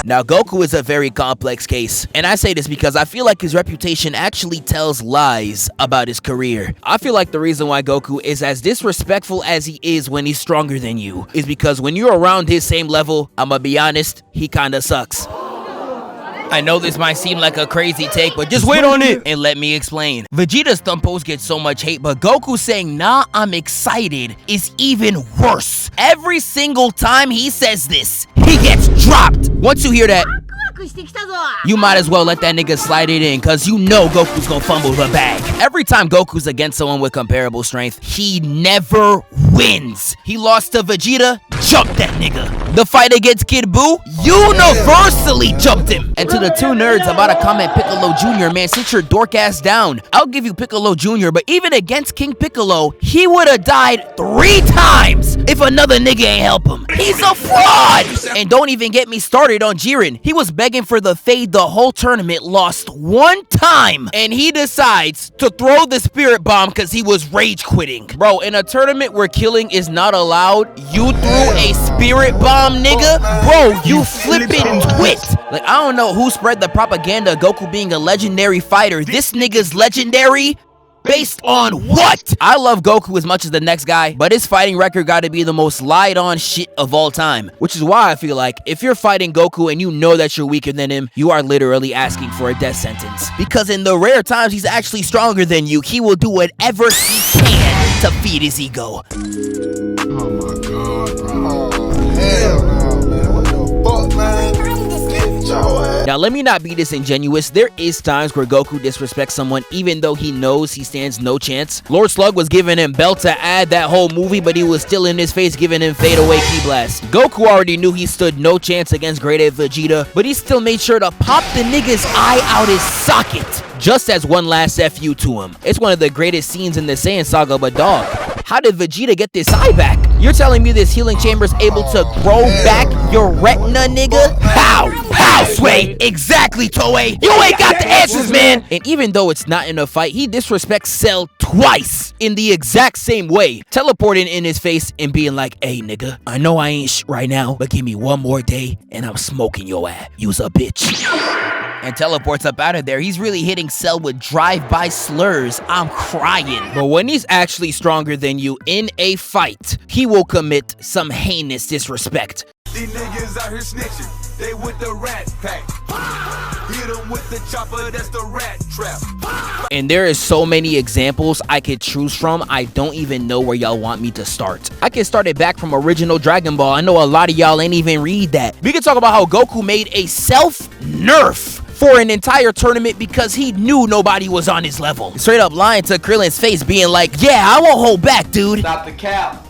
Now, Goku is a very complex case, and I say this because I feel like his reputation actually tells lies about his career. I feel like the reason why Goku is as disrespectful as he is when he's stronger than you is because when you're around his same level, I'ma be honest, he kinda sucks. I know this might seem like a crazy take, but just wait on it and let me explain. Vegeta's thumb pose gets so much hate, but Goku saying, "Nah, I'm excited," is even worse. Every single time he says this, he gets dropped. Once you hear that, you might as well let that nigga slide it in, cause you know Goku's gonna fumble the bag. Every time Goku's against someone with comparable strength, he never wins. He lost to Vegeta, jumped that nigga. The fight against Kid Buu, universally jumped him. And to the two nerds about to comment Piccolo Jr., man, sit your dork ass down. I'll give you Piccolo Jr., but even against King Piccolo, he would have died 3 times if another nigga ain't help him. He's a fraud! And don't even get me started on Jiren. He was begging for the fade the whole tournament, lost 1 time, and he decides to throw the spirit bomb because he was rage quitting. Bro, in a tournament where killing is not allowed, you threw a spirit bomb, nigga? Bro, you flippin' twit. Like, I don't know who spread the propaganda of Goku being a legendary fighter. This nigga's legendary? Based on what? I love Goku as much as the next guy, but his fighting record gotta be the most lied on shit of all time. Which is why I feel like if you're fighting Goku and you know that you're weaker than him, you are literally asking for a death sentence. Because in the rare times he's actually stronger than you, he will do whatever he can to feed his ego. Oh my god, bro. Hell no, man. What the fuck, man? Get your ass. Now, let me not be disingenuous. There is times where Goku disrespects someone even though he knows he stands no chance. Lord Slug was giving him belt to add that whole movie, but he was still in his face giving him fade away ki blast. Goku already knew he stood no chance against Great Ape Vegeta, but he still made sure to pop the nigga's eye out his socket just as one last FU to him. It's one of the greatest scenes in the Saiyan saga, but dog, how did Vegeta get this eye back? You're telling me this healing chamber's able to grow back your retina, nigga? How? How, Sway? Exactly, Toei. You ain't got the answers, man. And even though it's not in a fight, he disrespects Cell twice in the exact same way, teleporting in his face and being like, "Hey, nigga, I know I ain't right now, but give me one more day and I'm smoking your ass. You's a bitch." And teleports up out of there. He's really hitting Cell with drive-by slurs. I'm crying. But when he's actually stronger than you in a fight, he will commit some heinous disrespect. These niggas out here snitching. They with the rat pack. Hit them with the chopper, that's the rat trap. And there is so many examples I could choose from. I don't even know where y'all want me to start. I can start it back from original Dragon Ball. I know a lot of y'all ain't even read that. We can talk about how Goku made a self-nerf for an entire tournament because he knew nobody was on his level. Straight up lying to Krillin's face, being like, "Yeah, I won't hold back, dude." Stop the cap.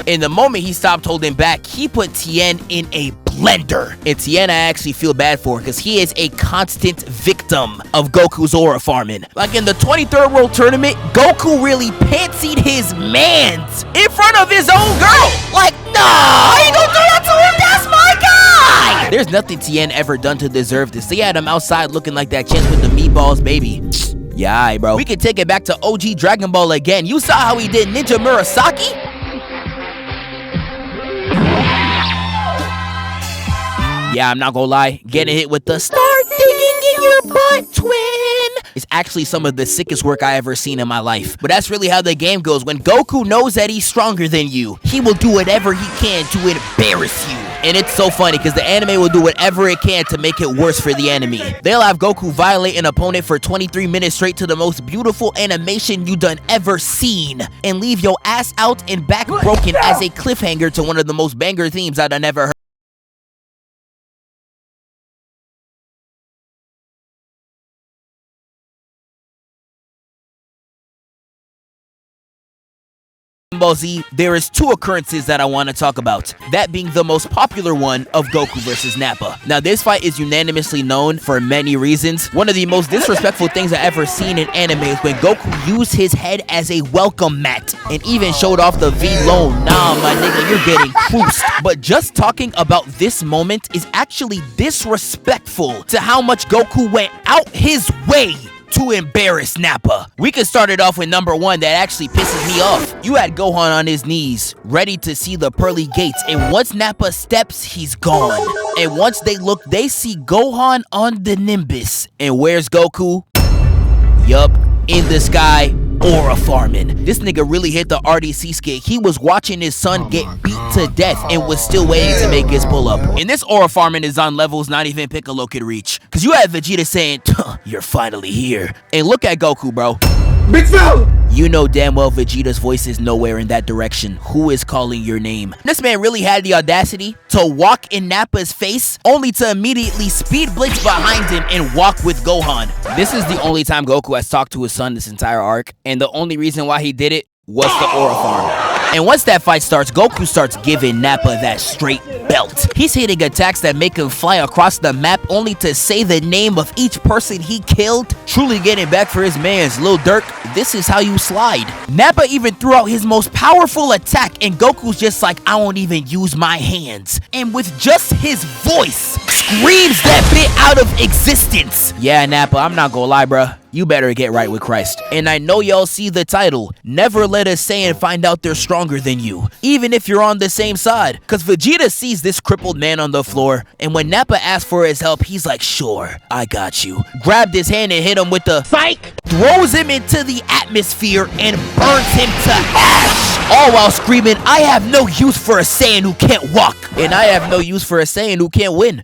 In the moment he stopped holding back, he put Tien in a blender. And Tien I actually feel bad for because he is a constant victim of Goku's aura farming. Like in the 23rd World Tournament, Goku really pantsied his mans in front of his own girl. Like, nah, I ain't gonna do that to him, that's my guy! There's nothing Tien ever done to deserve this. They had him outside looking like that chance with the meatballs, baby. Yeah, alright, bro. We can take it back to OG Dragon Ball again. You saw how he did Ninja Murasaki? Yeah, I'm not gonna lie. Getting hit with the "start digging in your butt, twin" is actually some of the sickest work I ever seen in my life. But that's really how the game goes. When Goku knows that he's stronger than you, he will do whatever he can to embarrass you. And it's so funny because the anime will do whatever it can to make it worse for the enemy. They'll have Goku violate an opponent for 23 minutes straight to the most beautiful animation you done ever seen and leave your ass out and back broken as a cliffhanger to one of the most banger themes I done ever heard. Ball Z, there is 2 occurrences that I want to talk about, that being the most popular one of Goku versus Nappa. Now this fight is unanimously known for many reasons. One of the most disrespectful things I ever seen in anime is when Goku used his head as a welcome mat and even showed off the V-Lone. Nah, my nigga, you're getting cruised. But just talking about this moment is actually disrespectful to how much Goku went out his way to embarrass Nappa. We can start it off with number 1 that actually pisses me off. You had Gohan on his knees, ready to see the pearly gates, and once Nappa steps, he's gone. And once they look, they see Gohan on the Nimbus. And where's Goku? Yup, in the sky, aura farming. This nigga really hit the RDC skit. He was watching his son get beat to death and was still waiting to make his pull up. And this aura farming is on levels not even Piccolo could reach. Cause you had Vegeta saying, "You're finally here." And look at Goku, bro. Big fella! You know damn well Vegeta's voice is nowhere in that direction. Who is calling your name? This man really had the audacity to walk in Nappa's face, only to immediately speed blitz behind him and walk with Gohan. This is the only time Goku has talked to his son this entire arc, and the only reason why he did it was the aura farm. And once that fight starts, Goku starts giving Nappa that straight belt. He's hitting attacks that make him fly across the map only to say the name of each person he killed, truly getting back for his mans. Lil Durk, this is how you slide. Nappa even threw out his most powerful attack, and Goku's just like, I won't even use my hands. And with just his voice, screams that bit out of existence. Yeah, Nappa, I'm not gonna lie, bruh. You better get right with Christ. And I know y'all see the title, never let a Saiyan find out they're stronger than you, even if you're on the same side. Cause Vegeta sees this crippled man on the floor, and when Nappa asks for his help, he's like, sure, I got you. Grabbed his hand and hit him with the psych, throws him into the atmosphere and burns him to ash, all while screaming, I have no use for a Saiyan who can't walk, and I have no use for a Saiyan who can't win.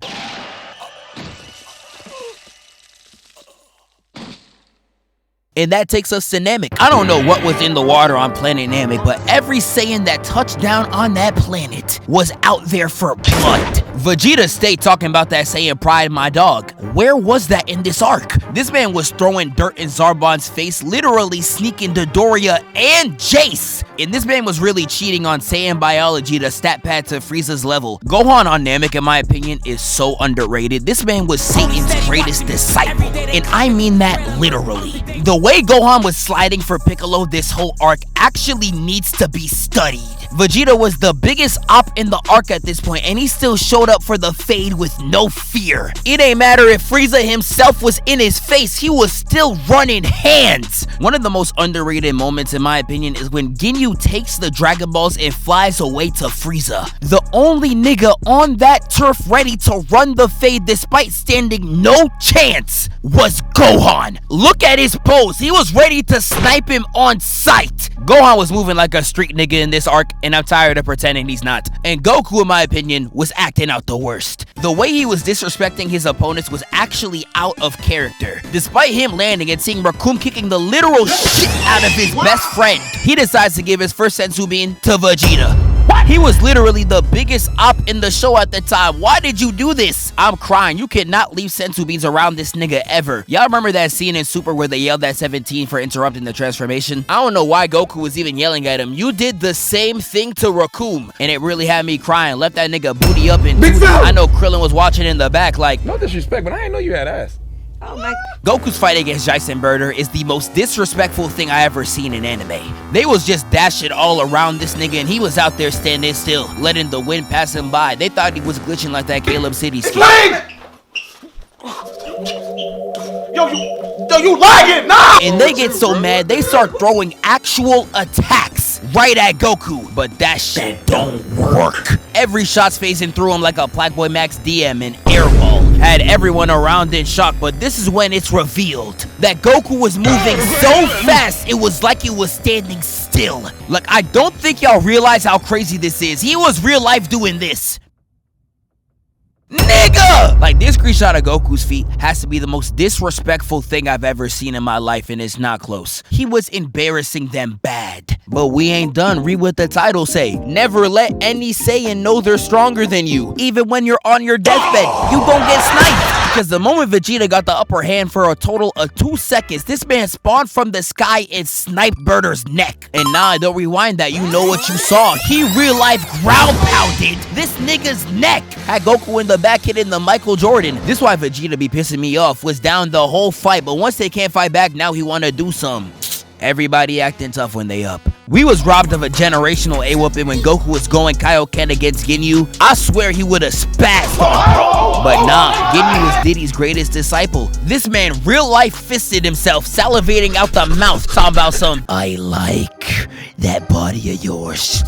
And that takes us to Namek. I don't know what was in the water on planet Namek, but every Saiyan that touched down on that planet was out there for blood. Vegeta stayed talking about that Saiyan pride, my dog. Where was that in this arc? This man was throwing dirt in Zarbon's face, literally sneaking Dodoria and Jace. And this man was really cheating on Saiyan biology to stat pad to Frieza's level. Gohan on Namek, in my opinion, is so underrated. This man was Satan's greatest disciple, and I mean that literally. The way Gohan was sliding for Piccolo this whole arc actually needs to be studied. Vegeta was the biggest op in the arc at this point, and he still showed up for the fade with no fear. It ain't matter if Frieza himself was in his face, he was still running hands. One of the most underrated moments in my opinion is when Ginyu takes the Dragon Balls and flies away to Frieza. The only nigga on that turf ready to run the fade despite standing no chance was Gohan. Look at his pose, he was ready to snipe him on sight. Gohan was moving like a street nigga in this arc, and I'm tired of pretending he's not. And Goku, in my opinion, was acting out the worst. The way he was disrespecting his opponents was actually out of character. Despite him landing and seeing Raccoon kicking the literal shit out of his best friend, he decides to give his first Senzu Bean to Vegeta. He was literally the biggest op in the show at the time. Why did you do this? I'm crying. You cannot leave Senzu Beans around this nigga ever. Y'all remember that scene in Super where they yelled at 17 for interrupting the transformation? I don't know why Goku was even yelling at him. You did the same thing to Raccoon, and it really had me crying. Left that nigga booty up and I know Krillin was watching in the back like, no disrespect, but I didn't know you had ass. Oh my. Goku's fight against Jason Birder is the most disrespectful thing I ever seen in anime. They was just dashing all around this nigga, and he was out there standing still, letting the wind pass him by. They thought he was glitching like that Caleb City skit. Yo, you lagging, nah! And they get so mad, they start throwing actual attacks right at Goku. But that shit don't work. Every shot's phasing through him like a Blackboy Max DM and airball. Had everyone around in shock, but this is when it's revealed that Goku was moving so fast, it was like he was standing still. Like, I don't think y'all realize how crazy this is. He was real life doing this. Nigga! Like, this screenshot of Goku's feet has to be the most disrespectful thing I've ever seen in my life, and it's not close. He was embarrassing them bad. But we ain't done. Read what the title say. Never let any Saiyan know they're stronger than you. Even when you're on your deathbed, you gon' get sniped. Because the moment Vegeta got the upper hand for a total of 2 seconds, this man spawned from the sky and sniped Birder's neck. And nah, don't rewind that, you know what you saw. He real life ground pounded this nigga's neck. Had Goku in the back hitting the Michael Jordan. This is why Vegeta be pissing me off. Was down the whole fight, but once they can't fight back, now he wanna do some. Everybody acting tough when they up. We was robbed of a generational A-whooping when Goku was going Kaioken against Ginyu. I swear he would have spazzed on bro. But nah, Ginyu is Diddy's greatest disciple. This man real life fisted himself, salivating out the mouth, talking about some, I like that body of yours.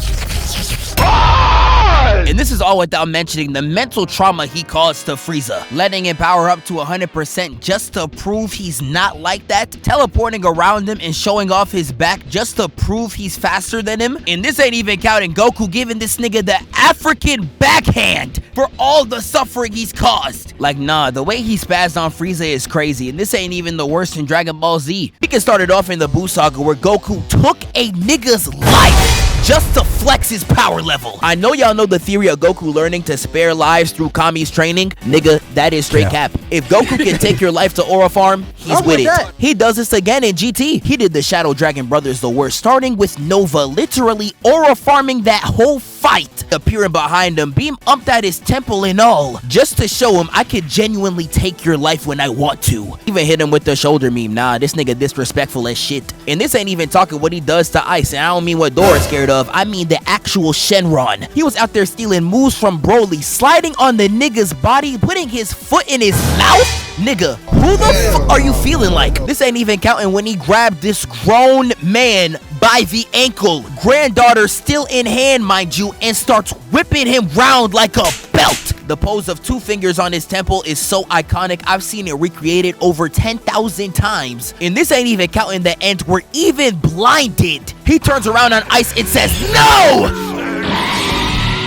And this is all without mentioning the mental trauma he caused to Frieza, letting him power up to 100% just to prove he's not like that, teleporting around him and showing off his back just to prove he's faster than him. And this ain't even counting Goku giving this nigga the African backhand for all the suffering he's caused. Like, nah, the way he spazzed on Frieza is crazy, and this ain't even the worst in Dragon Ball Z. We can start it off in the Buu Saga where Goku took a nigga's life just to flex his power level. I know y'all know the theory of Goku learning to spare lives through Kami's training. Nigga, that is straight cap. If Goku can take your life to Aura Farm, he's with it. He does this again in GT. He did the Shadow Dragon Brothers the worst, starting with Nova literally Aura farming that whole fight, appearing behind him, beam umped at his temple and all, just to show him I could genuinely take your life when I want to. Even hit him with the shoulder meme. Nah, this nigga disrespectful as shit. And this ain't even talking what he does to Ice, and I don't mean what Dora's scared of, I mean the actual Shenron. He was out there stealing moves from Broly, sliding on the nigga's body, putting his foot in his mouth. Nigga, who the fuck are you feeling like? This ain't even counting when he grabbed this grown man by the ankle, granddaughter still in hand, mind you, and starts whipping him round like a belt. The pose of 2 fingers on his temple is so iconic, I've seen it recreated over 10,000 times. And this ain't even counting the end where even blinded, he turns around on Ice and says, no!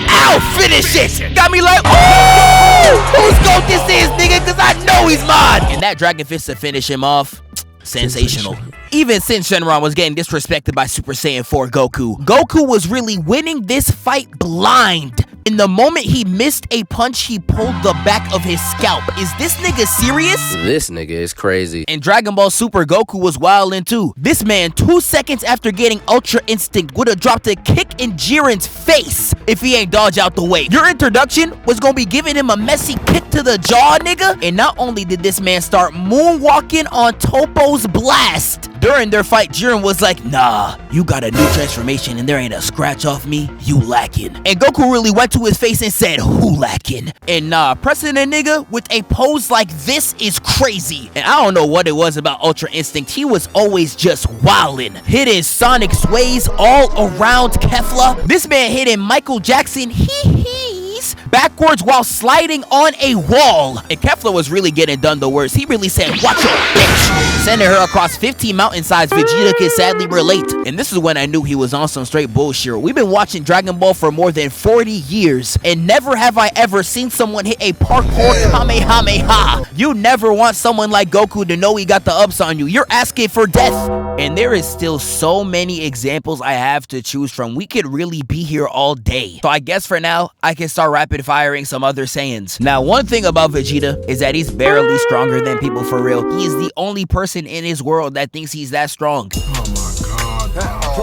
Ow, finish it! Got me like, oh! Whose goat this is, nigga? Cause I know he's mine! And that Dragon Fist to finish him off, sensational. Even since Shenron was getting disrespected by Super Saiyan 4 Goku, Goku was really winning this fight blind. In the moment he missed a punch, he pulled the back of his scalp. Is this nigga serious? This nigga is crazy. In Dragon Ball Super, Goku was wildin' too. This man, 2 seconds after getting Ultra Instinct, would have dropped a kick in Jiren's face if he ain't dodge out the way. Your introduction was gonna be giving him a messy kick to the jaw, nigga. And not only did this man start moonwalking on Toppo's blast, during their fight, Jiren was like, nah, you got a new transformation and there ain't a scratch off me, you lacking. And Goku really went to his face and said, who lacking? And nah, pressing a nigga with a pose like this is crazy. And I don't know what it was about Ultra Instinct, he was always just wildin', hitting Sonic sways all around Kefla. This man hitting Michael Jackson backwards while sliding on a wall. And Kefla was really getting done the worst. He really said, watch your bitch, sending her across 15 mountainsides. Vegeta could sadly relate. And this is when I knew he was on some straight bullshit. We've been watching Dragon Ball for more than 40 years, and never have I ever seen someone hit a parkour Kamehameha. You never want someone like Goku to know he got the ups on you. You're asking for death. And there is still so many examples I have to choose from. We could really be here all day. So I guess for now, I can start rapid firing some other Saiyans. Now, one thing about Vegeta is that he's barely stronger than people for real. He is the only person in his world that thinks he's that strong. Oh my God,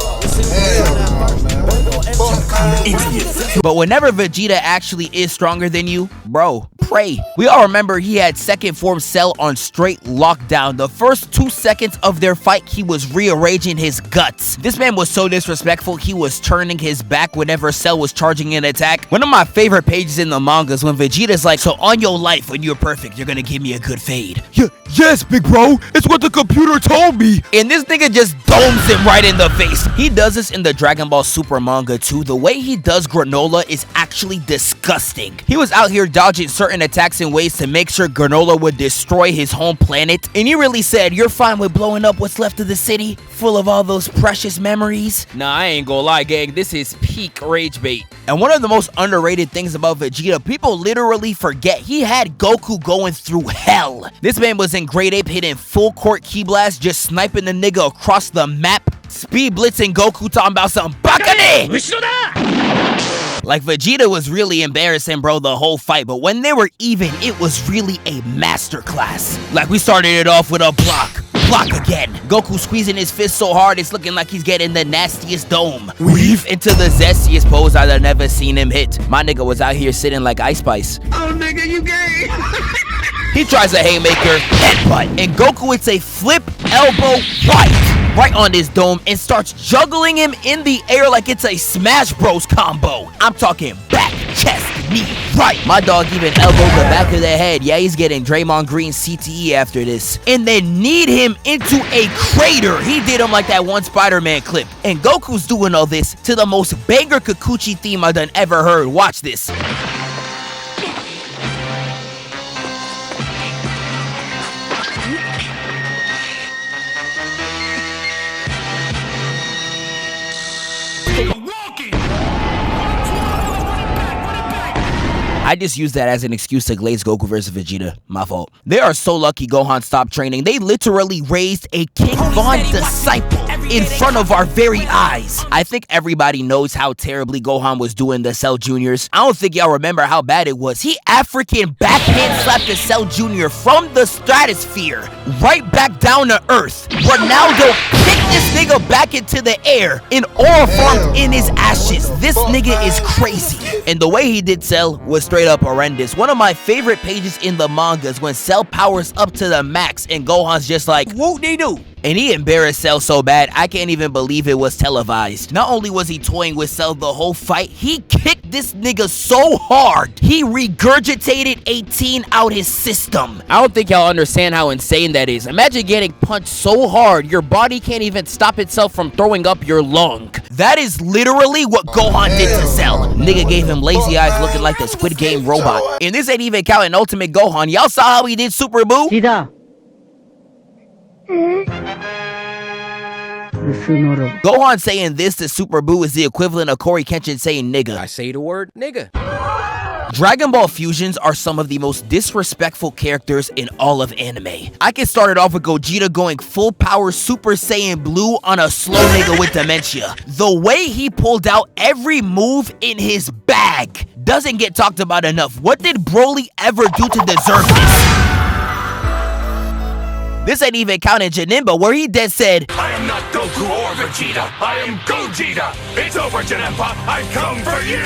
But whenever Vegeta actually is stronger than you, bro, pray. We all remember he had second form Cell on straight lockdown. The first 2 seconds of their fight, he was rearranging his guts. This man was so disrespectful, he was turning his back whenever Cell was charging an attack. One of my favorite pages in the manga is when Vegeta's like, so on your life, when you're perfect, you're gonna give me a good fade. Yes, big bro, it's what the computer told me. And this nigga just domes him right in the face. He does this in the Dragon Ball Super manga too. The way he does Granola is actually disgusting. He was out here dodging certain attacks in ways to make sure Granola would destroy his home planet. And he really said, you're fine with blowing up what's left of the city, full of all those precious memories. Nah, I ain't gonna lie, gang. This is peak rage bait. And one of the most underrated things about Vegeta, people literally forget he had Goku going through hell. This man was in Great Ape hitting full court Ki Blast, just sniping the nigga across the map. Speed blitzing Goku, talking about some Bakane! Like, Vegeta was really embarrassing, bro, the whole fight. But when they were even, it was really a masterclass. Like, we started it off with a block again. Goku squeezing his fist so hard, it's looking like he's getting the nastiest dome. Weave into the zestiest pose I've never seen him hit. My nigga was out here sitting like Ice Spice. Oh, nigga, you gay. He tries a haymaker, headbutt, and Goku hits a flip elbow right. right on his dome and starts juggling him in the air like it's a Smash Bros combo. I'm talking back, chest, knee, right. My dog even elbowed the back of the head. Yeah, he's getting Draymond Green CTE after this. And then kneed him into a crater. He did him like that one Spider-Man clip. And Goku's doing all this to the most banger Kikuchi theme I done ever heard. Watch this. I just used that as an excuse to glaze Goku versus Vegeta. My fault. They are so lucky Gohan stopped training. They literally raised a King Von disciple in front of our very eyes. I think everybody knows how terribly Gohan was doing the Cell Juniors. I don't think y'all remember how bad it was. He African backhand slapped the Cell Junior from the stratosphere right back down to Earth. Ronaldo kicked this nigga back into the air and aura formed in his ashes. This nigga is crazy. And the way he did Cell was straight up horrendous. One of my favorite pages in the manga is when Cell powers up to the max and Gohan's just like, whoop-de-doo. And he embarrassed Cell so bad, I can't even believe it was televised. Not only was he toying with Cell the whole fight, he kicked this nigga so hard, he regurgitated 18 out his system. I don't think y'all understand how insane that is. Imagine getting punched so hard, your body can't even stop itself from throwing up your lung. That is literally what Gohan did to Cell. Nigga gave him lazy eyes looking like the Squid Game robot. And this ain't even counting Ultimate Gohan. Y'all saw how he did Super Boo? Gohan saying this to Super Boo is the equivalent of Corey Kenshin saying nigga. I say the word nigga. Dragon Ball fusions are some of the most disrespectful characters in all of anime. I can start it off with Gogeta going full power Super Saiyan Blue on a slow nigga with dementia. The way he pulled out every move in his bag doesn't get talked about enough. What did Broly ever do to deserve this? This ain't even counting Janemba, where he dead said, I am not Goku or Vegeta. I am Gogeta. It's over, Janemba. I come for you.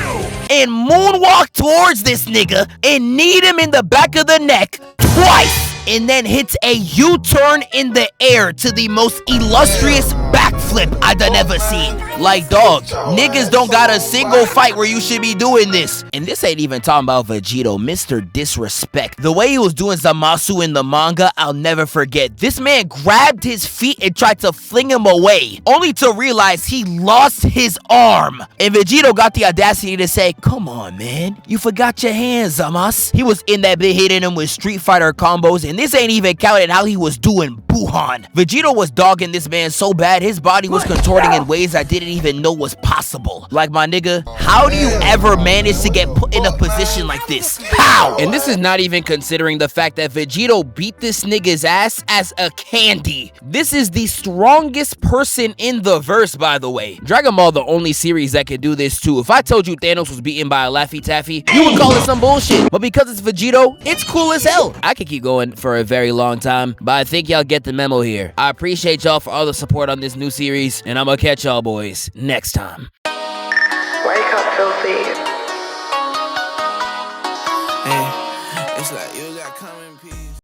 And moonwalk towards this nigga and kneed him in the back of the neck twice. And then hits a U-turn in the air to the most illustrious backflip I done ever seen. Like, dog, niggas don't got a single fight where you should be doing this. And this ain't even talking about Vegito, Mr. Disrespect. The way he was doing Zamasu in the manga, I'll never forget. This man grabbed his feet and tried to fling him away, only to realize he lost his arm. And Vegito got the audacity to say, come on, man, you forgot your hands, Zamas. He was in that bit hitting him with Street Fighter combos, and this ain't even counting how he was doing Buhan. Vegito was dogging this man so bad, his body was contorting in ways I didn't even know was possible. Like, my nigga, how do you ever manage to get put in a position like this? How? And this is not even considering the fact that Vegito beat this nigga's ass as a candy. This is the strongest person in the verse, by the way. Dragon Ball the only series that can do this too. If I told you Thanos was beaten by a Laffy Taffy, you would call it some bullshit. But because it's Vegito, it's cool as hell. I could keep going for a very long time, but I think y'all get the memo here. I appreciate y'all for all the support on this new series, and I'm gonna catch y'all boys next time. Wake up, filthy. Hey, it's like you got come in peace.